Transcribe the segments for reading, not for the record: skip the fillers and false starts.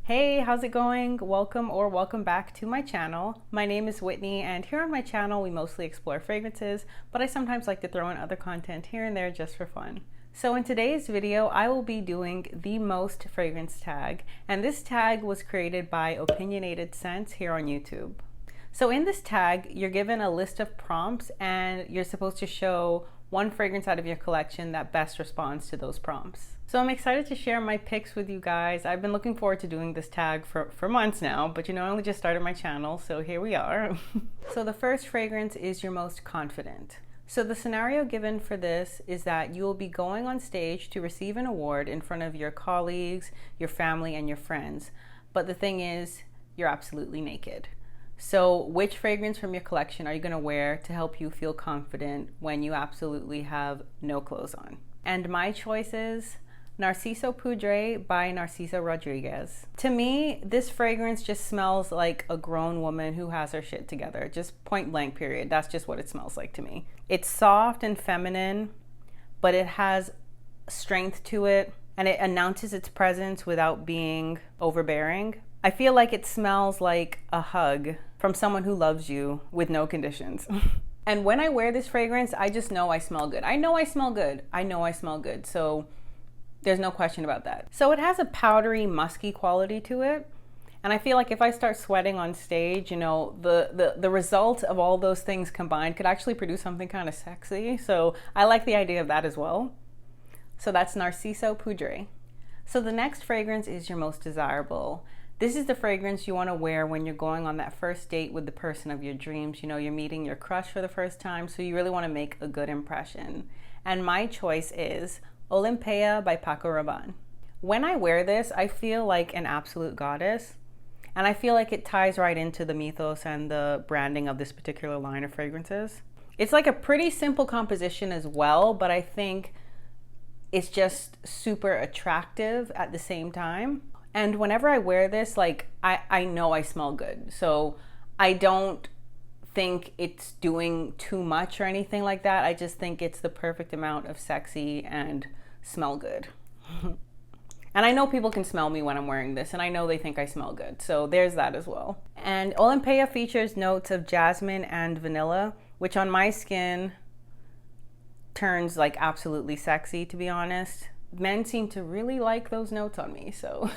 Hey, how's it going? Welcome back to my channel. My name is Whitney, and here on my channel we mostly explore fragrances, but I sometimes like to throw in other content here and there just for fun. So in today's video, I will be doing the most fragrance tag, and this tag was created by Opinionated Scents here on YouTube. So in this tag, you're given a list of prompts and you're supposed to show one fragrance out of your collection that best responds to those prompts. So I'm excited to share my picks with you guys. I've been looking forward to doing this tag for months now, but I only just started my channel, so here we are. So the first fragrance is your most confident. So the scenario given for this is that you will be going on stage to receive an award in front of your colleagues, your family, and your friends. But the thing is, you're absolutely naked. So which fragrance from your collection are you going to wear to help you feel confident when you absolutely have no clothes on? And my choice is Narciso Poudree by Narciso Rodriquez. To me, this fragrance just smells like a grown woman who has her shit together. Just point blank period. That's just what it smells like to me. It's soft and feminine, but it has strength to it, and it announces its presence without being overbearing. I feel like it smells like a hug from someone who loves you with no conditions. And when I wear this fragrance, I just know I smell good. I know I smell good. I know I smell good. So there's no question about that. So it has a powdery, musky quality to it. And I feel like if I start sweating on stage, the result of all those things combined could actually produce something kind of sexy. So I like the idea of that as well. So that's Narciso Poudree. So the next fragrance is your most desirable. This is the fragrance you want to wear when you're going on that first date with the person of your dreams. You're meeting your crush for the first time, so you really want to make a good impression. And my choice is Olympéa by Paco Rabanne. When I wear this, I feel like an absolute goddess, and I feel like it ties right into the mythos and the branding of this particular line of fragrances. It's like a pretty simple composition as well, but I think it's just super attractive at the same time. And whenever I wear this, I know I smell good. So I don't think it's doing too much or anything like that. I just think it's the perfect amount of sexy and smell good. And I know people can smell me when I'm wearing this, and I know they think I smell good. So there's that as well. And Olympéa features notes of jasmine and vanilla, which on my skin turns like absolutely sexy, to be honest. Men seem to really like those notes on me, so.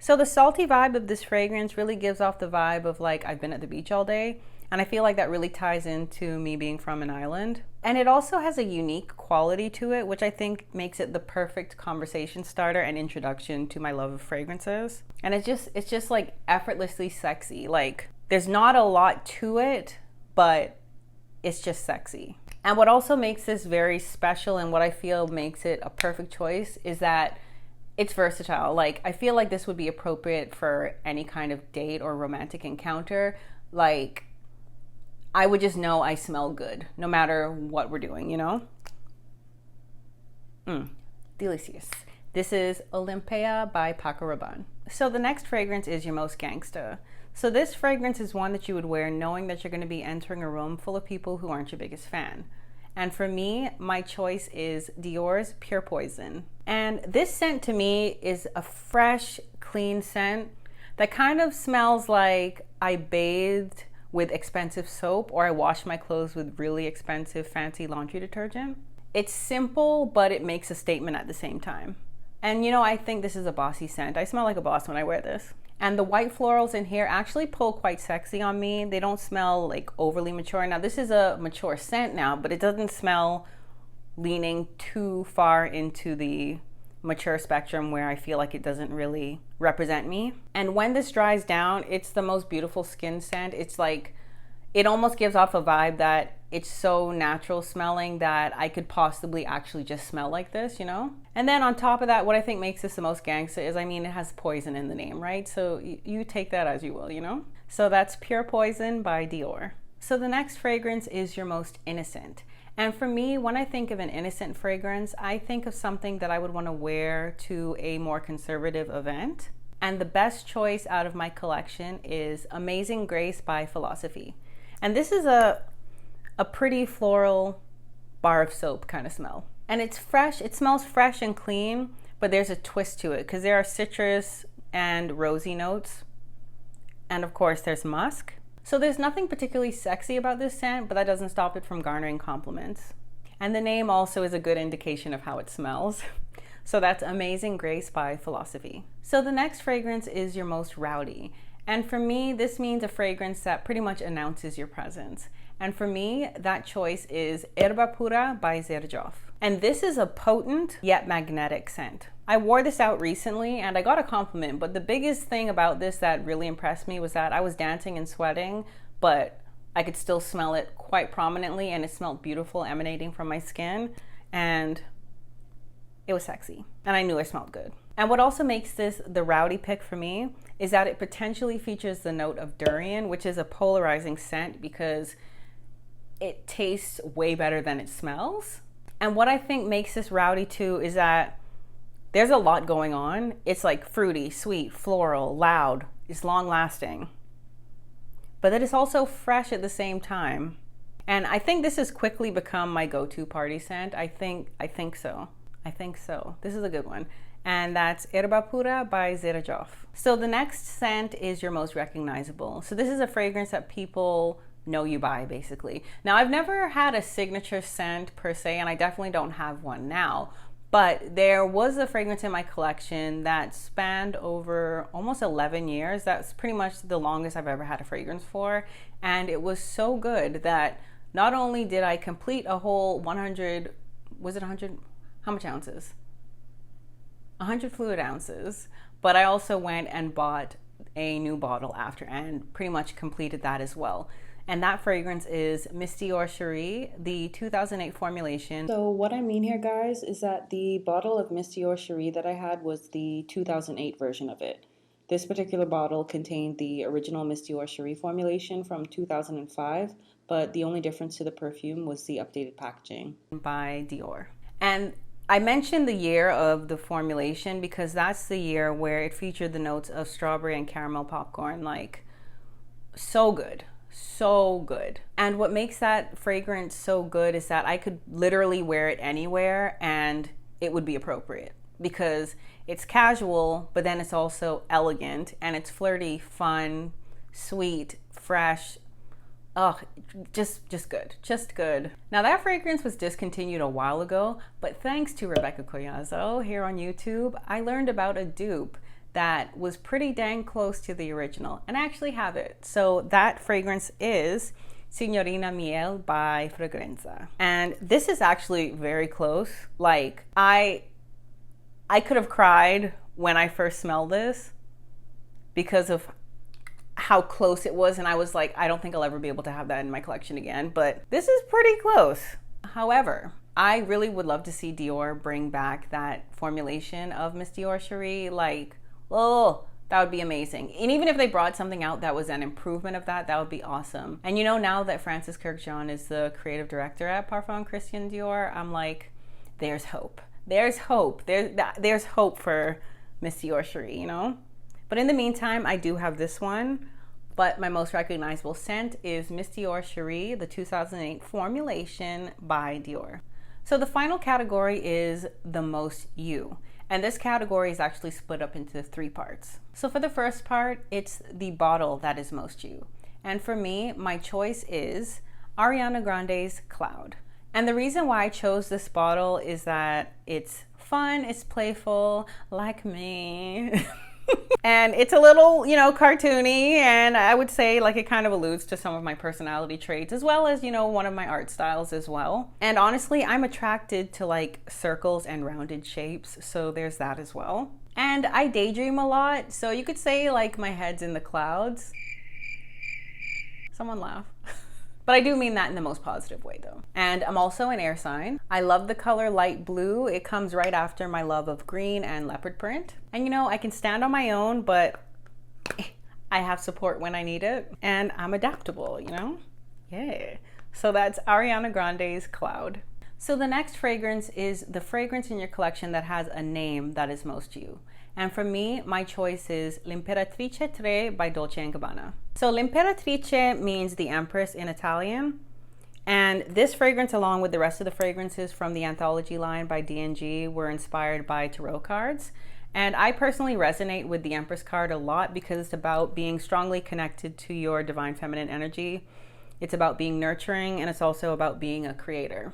So the salty vibe of this fragrance really gives off the vibe of like I've been at the beach all day, and I feel like that really ties into me being from an island. And it also has a unique quality to it, which I think makes it the perfect conversation starter and introduction to my love of fragrances. And it's just like effortlessly sexy. Like there's not a lot to it, but it's just sexy. And what also makes this very special and what I feel makes it a perfect choice is that it's versatile. Like I feel like this would be appropriate for any kind of date or romantic encounter. Like I would just know I smell good no matter what we're doing, Delicious. This is Olympéa by Paco Rabanne. So the next fragrance is your most gangsta. So this fragrance is one that you would wear knowing that you're going to be entering a room full of people who aren't your biggest fan. And for me, my choice is Dior's Pure Poison. And this scent to me is a fresh, clean scent that kind of smells like I bathed with expensive soap or I washed my clothes with really expensive, fancy laundry detergent. It's simple, but it makes a statement at the same time. And I think this is a bossy scent. I smell like a boss when I wear this. And the white florals in here actually pull quite sexy on me. They don't smell like overly mature. Now this is a mature scent now, but it doesn't smell leaning too far into the mature spectrum where I feel like it doesn't really represent me. And when this dries down, it's the most beautiful skin scent. It's like, it almost gives off a vibe that it's so natural smelling that I could possibly actually just smell like this, And then on top of that, what I think makes this the most gangsta is, it has poison in the name, right? So you take that as you will, So that's Pure Poison by Dior. So the next fragrance is your most innocent. And for me, when I think of an innocent fragrance, I think of something that I would want to wear to a more conservative event. And the best choice out of my collection is Amazing Grace by Philosophy. And this is a pretty floral bar of soap kind of smell. And it's fresh, it smells fresh and clean, but there's a twist to it because there are citrus and rosy notes. And of course there's musk. So there's nothing particularly sexy about this scent, but that doesn't stop it from garnering compliments. And the name also is a good indication of how it smells. So that's Amazing Grace by Philosophy. So the next fragrance is your most rowdy. And for me, this means a fragrance that pretty much announces your presence. And for me, that choice is Erba Pura by Xerjoff. And this is a potent yet magnetic scent. I wore this out recently and I got a compliment, but the biggest thing about this that really impressed me was that I was dancing and sweating, but I could still smell it quite prominently, and it smelled beautiful emanating from my skin, and it was sexy, and I knew I smelled good. And what also makes this the rowdy pick for me is that it potentially features the note of durian, which is a polarizing scent because it tastes way better than it smells. And what I think makes this rowdy too is that there's a lot going on. It's like fruity, sweet, floral, loud, it's long lasting, but it is also fresh at the same time. And I think this has quickly become my go-to party scent. I think so. This is a good one. And that's Erba Pura by Xerjoff. So the next scent is your most recognizable. So this is a fragrance that people know you by, basically. Now, I've never had a signature scent per se, and I definitely don't have one now. But there was a fragrance in my collection that spanned over almost 11 years. That's pretty much the longest I've ever had a fragrance for. And it was so good that not only did I complete a whole 100, was it 100? How much ounces? 100 fluid ounces. But I also went and bought a new bottle after and pretty much completed that as well. And that fragrance is Miss Dior Cherie, the 2008 formulation. So what I mean here, guys, is that the bottle of Miss Dior Cherie that I had was the 2008 version of it. This particular bottle contained the original Miss Dior Cherie formulation from 2005, but the only difference to the perfume was the updated packaging by Dior. And I mentioned the year of the formulation because that's the year where it featured the notes of strawberry and caramel popcorn, like so good. So good. And what makes that fragrance so good is that I could literally wear it anywhere and it would be appropriate because it's casual, but then it's also elegant and it's flirty, fun, sweet, fresh. Oh, just good. Now that fragrance was discontinued a while ago, but thanks to Rebecca Collazo here on YouTube, I learned about a dupe that was pretty dang close to the original, and I actually have it. So that fragrance is Signorina Miele by Fragrenza. And this is actually very close. Like, I could have cried when I first smelled this because of how close it was, and I was like, I don't think I'll ever be able to have that in my collection again, but this is pretty close. However, I really would love to see Dior bring back that formulation of Miss Dior Cherie. Like, oh, that would be amazing. And even if they brought something out that was an improvement of that, that would be awesome. And you know, now that Francis Kurkdjian is the creative director at Parfum Christian Dior, I'm like, there's hope. There's hope. There's hope for Miss Dior Cherie, you know? But in the meantime, I do have this one. But my most recognizable scent is Miss Dior Cherie, the 2008 formulation by Dior. So the final category is the most you. And this category is actually split up into 3 parts. So for the first part, it's the bottle that is most you. And for me, my choice is Ariana Grande's Cloud. And the reason why I chose this bottle is that it's fun, it's playful, like me. And it's a little, you know, cartoony, and I would say like it kind of alludes to some of my personality traits as well as, you know, one of my art styles as well. And honestly, I'm attracted to like circles and rounded shapes, so there's that as well. And I daydream a lot, so you could say like my head's in the clouds. Someone laugh. But I do mean that in the most positive way though. And I'm also an air sign. I love the color light blue. It comes right after my love of green and leopard print. And you know, I can stand on my own, but I have support when I need it. And I'm adaptable, you know? Yeah. So that's Ariana Grande's Cloud. So the next fragrance is the fragrance in your collection that has a name that is most you. And for me, my choice is L'Imperatrice 3 by Dolce&Gabbana. So L'Imperatrice means the Empress in Italian. And this fragrance, along with the rest of the fragrances from the Anthology line by D&G, were inspired by tarot cards. And I personally resonate with the Empress card a lot because it's about being strongly connected to your divine feminine energy. It's about being nurturing, and it's also about being a creator.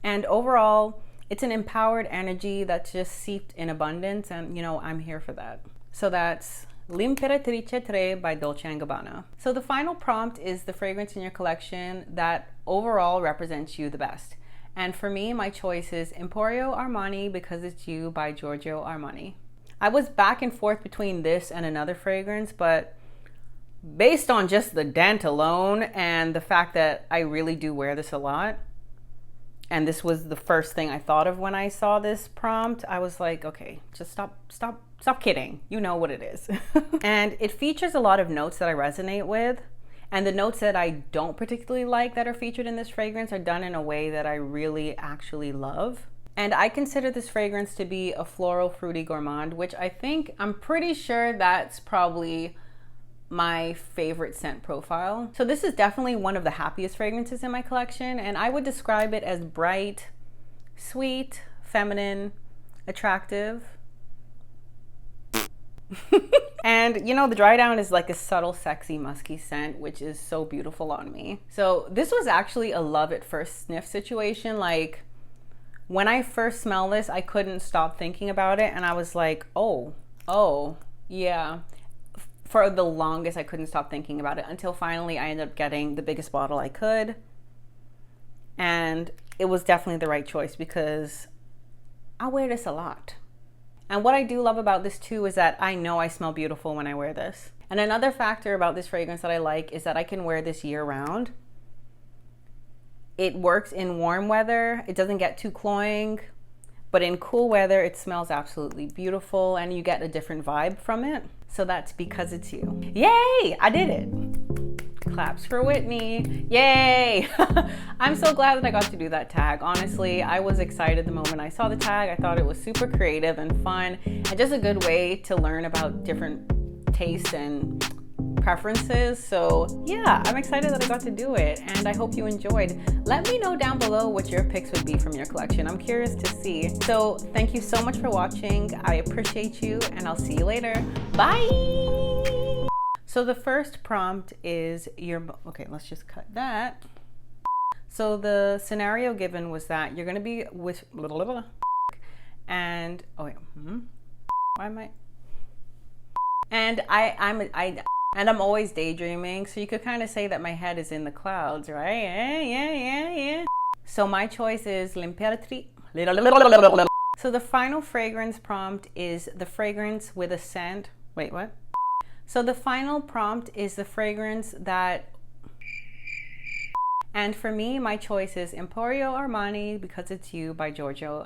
And overall, it's an empowered energy that's just seeped in abundance, and you know, I'm here for that. So that's L'Imperatrice 3 by Dolce&Gabbana. So the final prompt is the fragrance in your collection that overall represents you the best. And for me, my choice is Emporio Armani Because It's You by Giorgio Armani. I was back and forth between this and another fragrance, but based on just the dent alone and the fact that I really do wear this a lot, and this was the first thing I thought of when I saw this prompt, I was like, okay, just stop kidding. You know what it is. And it features a lot of notes that I resonate with. And the notes that I don't particularly like that are featured in this fragrance are done in a way that I really actually love. And I consider this fragrance to be a floral fruity gourmand, which I'm pretty sure that's probably my favorite scent profile. So this is definitely one of the happiest fragrances in my collection, and I would describe it as bright, sweet, feminine, attractive. And you know, the dry down is like a subtle, sexy, musky scent, which is so beautiful on me. So this was actually a love at first sniff situation. Like when I first smelled this, I couldn't stop thinking about it, and I was like, oh yeah. For the longest, I couldn't stop thinking about it until finally I ended up getting the biggest bottle I could. And it was definitely the right choice because I wear this a lot. And what I do love about this too is that I know I smell beautiful when I wear this. And another factor about this fragrance that I like is that I can wear this year round. It works in warm weather. It doesn't get too cloying, but in cool weather, it smells absolutely beautiful and you get a different vibe from it. So that's Because It's You. Yay, I did it. Claps for Whitney. Yay. I'm so glad that I got to do that tag. Honestly, I was excited the moment I saw the tag. I thought it was super creative and fun and just a good way to learn about different tastes and preferences. So yeah, I'm excited that I got to do it and I hope you enjoyed. Let me know down below what your picks would be from your collection. I'm curious to see. So thank you so much for watching. I appreciate you and I'll see you later. Bye. So the first prompt is okay, let's just cut that. So the scenario given was that you're going to be with and oh wait, why am I? And I'm always daydreaming, so you could kind of say that my head is in the clouds, right? Yeah. So my choice is L'Imperatrice. So the final fragrance prompt is the fragrance with a scent. Wait, what? So the final prompt is the fragrance that, and for me, my choice is Emporio Armani Because It's You by Giorgio